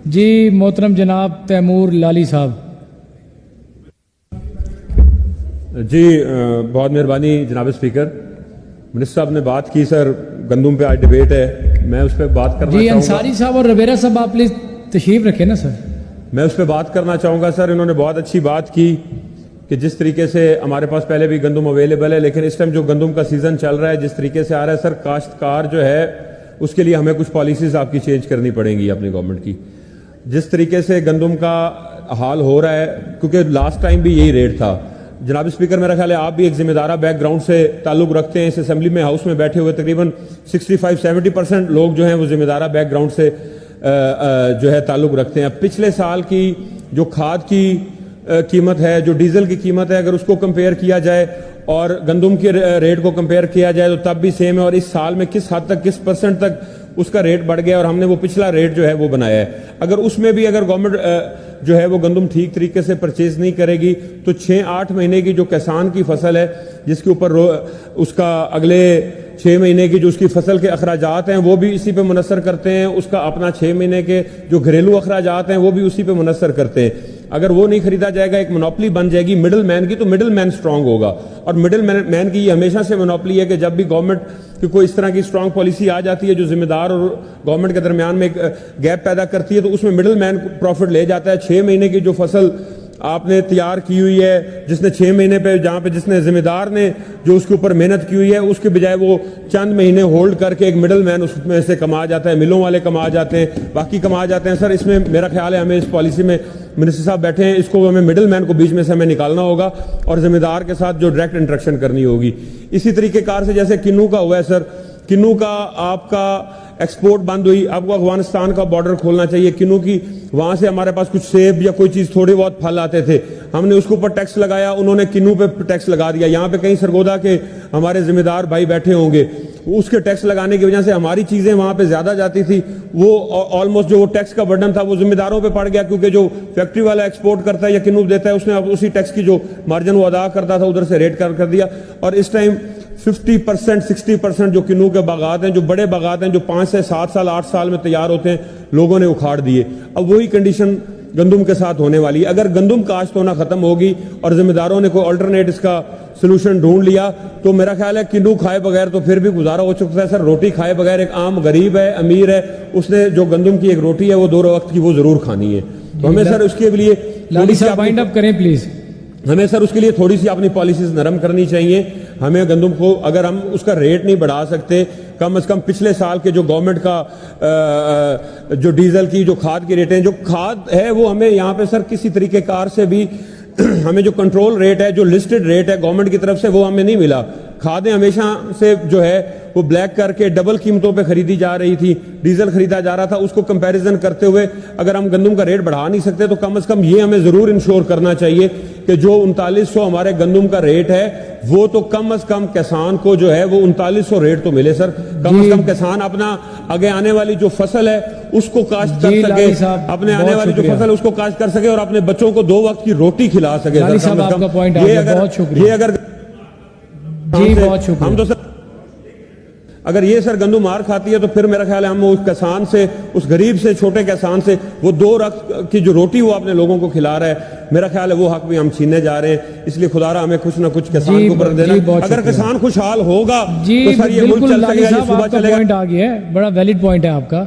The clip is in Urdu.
جی محترم جناب تیمور لالی صاحب. جی بہت مہربانی جناب اسپیکر. منسٹر صاحب نے بات کی سر گندم پہ آج ڈیبیٹ ہے, میں اس پہ بات کرنا جی چاہوں گا. انصاری صاحب اور ربیرہ صاحب آپ پلیز تشریف رکھیں نا سر. میں اس پہ بات کرنا چاہوں گا سر. انہوں نے بہت اچھی بات کی کہ جس طریقے سے ہمارے پاس پہلے بھی گندم اویلیبل ہے, لیکن اس ٹائم جو گندم کا سیزن چل رہا ہے جس طریقے سے آ رہا ہے سر, کاشتکار جو ہے اس کے لیے ہمیں کچھ پالیسیز آپ کی چینج کرنی پڑیں گی اپنی گورنمنٹ کی. جس طریقے سے گندم کا حال ہو رہا ہے, کیونکہ لاسٹ ٹائم بھی یہی ریٹ تھا. جناب اسپیکر میرا خیال ہے آپ بھی ایک ذمہ دارہ بیک گراؤنڈ سے تعلق رکھتے ہیں. اس اسمبلی میں ہاؤس میں بیٹھے ہوئے تقریباً 65-70% لوگ جو ہیں وہ ذمہ دارہ بیک گراؤنڈ سے جو ہے تعلق رکھتے ہیں. پچھلے سال کی جو کھاد کی قیمت ہے, جو ڈیزل کی قیمت ہے, اگر اس کو کمپیئر کیا جائے اور گندم کے ریٹ کو کمپیئر کیا جائے تو تب بھی سیم ہے, اور اس سال میں کس حد تک کس پرسنٹ تک اس کا ریٹ بڑھ گیا, اور ہم نے وہ پچھلا ریٹ جو ہے وہ بنایا ہے. اگر اس میں بھی اگر گورنمنٹ جو ہے وہ گندم ٹھیک طریقے سے پرچیز نہیں کرے گی تو 6-8 مہینے کی جو کسان کی فصل ہے جس کے اوپر اس کا اگلے 6 مہینے کی جو اس کی فصل کے اخراجات ہیں وہ بھی اسی پہ منحصر کرتے ہیں. اس کا اپنا 6 مہینے کے جو گھریلو اخراجات ہیں وہ بھی اسی پہ منحصر کرتے ہیں. اگر وہ نہیں خریدا جائے گا, ایک منوپلی بن جائے گی مڈل مین کی, تو مڈل مین سٹرونگ ہوگا. اور مڈل مین کی یہ ہمیشہ سے منوپلی ہے کہ جب بھی گورنمنٹ کی کوئی اس طرح کی سٹرونگ پالیسی آ جاتی ہے جو ذمہ دار اور گورنمنٹ کے درمیان میں ایک گیپ پیدا کرتی ہے, تو اس میں مڈل مین پروفٹ لے جاتا ہے. 6 مہینے کی جو فصل آپ نے تیار کی ہوئی ہے, جس نے 6 مہینے پہ جہاں پہ جس نے ذمہ دار نے جو اس کے اوپر محنت کی ہوئی ہے, اس کے بجائے وہ چند مہینے ہولڈ کر کے ایک مڈل مین اس میں سے کما جاتا ہے. ملوں والے کما جاتے ہیں, باقی کما جاتے ہیں. سر اس میں میرا خیال ہے ہمیں اس پالیسی میں منسٹر صاحب بیٹھے ہیں, اس کو ہمیں مڈل مین کو بیچ میں سے ہمیں نکالنا ہوگا اور ذمہ دار کے ساتھ جو ڈائریکٹ انٹریکشن کرنی ہوگی. اسی طریقے کار سے جیسے کنو کا ہوا ہے سر, کنو کا آپ کا ایکسپورٹ بند ہوئی, آپ کو افغانستان کا بارڈر کھولنا چاہیے کنو کی. وہاں سے ہمارے پاس کچھ سیب یا کوئی چیز تھوڑے بہت پھل آتے تھے, ہم نے اس کے اوپر ٹیکس لگایا, انہوں نے کنو پہ ٹیکس لگا دیا. یہاں پہ کہیں سرگودا کے ہمارے ذمہ دار بھائی بیٹھے ہوں گے, اس کے ٹیکس لگانے کی وجہ سے ہماری چیزیں وہاں پہ زیادہ جاتی تھی. وہ آلموسٹ جو وہ ٹیکس کا برڈن تھا وہ ذمہ داروں پہ پڑ گیا, کیونکہ جو فیکٹری والا ایکسپورٹ کرتا ہے یا کنو دیتا ہے اس نے اب اسی ٹیکس کی جو مارجن وہ ادا کرتا تھا ادھر سے ریٹ کر دیا. اور اس ٹائم 50% 60% جو کنو کے باغات ہیں, جو بڑے باغات ہیں, جو 5 سے 7 سال 8 سال میں تیار ہوتے ہیں, لوگوں نے اکھاڑ دیے. اب وہی کنڈیشن گندم کے ساتھ ہونے والی ہے. اگر گندم کاشت ہونا ختم ہوگی اور ذمہ داروں نے کوئی آلٹرنیٹ اس کا سلوشن ڈھونڈ لیا تو میرا خیال ہے کنو کھائے بغیر تو پھر بھی گزارا ہو چکتا ہے. سر روٹی کھائے بغیر ایک عام غریب ہے, امیر ہے, اس نے جو گندم کی ایک روٹی ہے وہ 2 وقت کی وہ ضرور کھانی ہے. تو ہمیں سر اس کے لیے لالی صاحب وائنڈ اپ کریں پلیز. ہمیں سر اس کے لیے تھوڑی سی اپنی پالیسیز نرم کرنی چاہیے. ہمیں گندم کو اگر ہم اس کا ریٹ نہیں بڑھا سکتے, کم از کم پچھلے سال کے جو گورنمنٹ کا جو ڈیزل کی جو کھاد کی ریٹیں, جو کھاد ہے وہ ہمیں یہاں پہ سر کسی طریقے کار سے بھی ہمیں جو کنٹرول ریٹ ہے, جو لسٹڈ ریٹ ہے گورنمنٹ کی طرف سے, وہ ہمیں نہیں ملا. کھادیں ہمیشہ سے جو ہے وہ بلیک کر کے ڈبل قیمتوں پہ خریدی جا رہی تھی, ڈیزل خریدا جا رہا تھا. اس کو کمپیریزن کرتے ہوئے اگر ہم گندم کا ریٹ بڑھا نہیں سکتے تو کم از کم یہ ہمیں ضرور انشور کرنا چاہیے کہ جو 3900 ہمارے گندم کا ریٹ ہے وہ تو کم از کم کسان کو جو ہے وہ 3900 ریٹ تو ملے سر. کم از کم کسان اپنا آگے آنے والی جو فصل ہے اس کو کاشت کر سکے, اپنے آنے والی جو فصل اس کو کاشت کر سکے اور اپنے بچوں کو 2 وقت کی روٹی کھلا سکے. ہم تو سر اگر یہ سر گندم مار کھاتی ہے تو پھر میرا خیال ہے ہم اس کسان سے, اس غریب سے, چھوٹے کسان سے وہ 2 وقت کی جو روٹی وہ اپنے لوگوں کو کھلا رہا ہے, میرا خیال ہے وہ حق بھی ہم چھیننے جا رہے ہیں. اس لیے خدا رہا ہمیں کچھ نہ کچھ کسان کو اوپر دینا. اگر کسان خوشحال ہوگا تو سر یہ ملک چل سکے گا, یہ صوبہ چلے گا. بڑا ویلڈ پوائنٹ ہے آپ کا.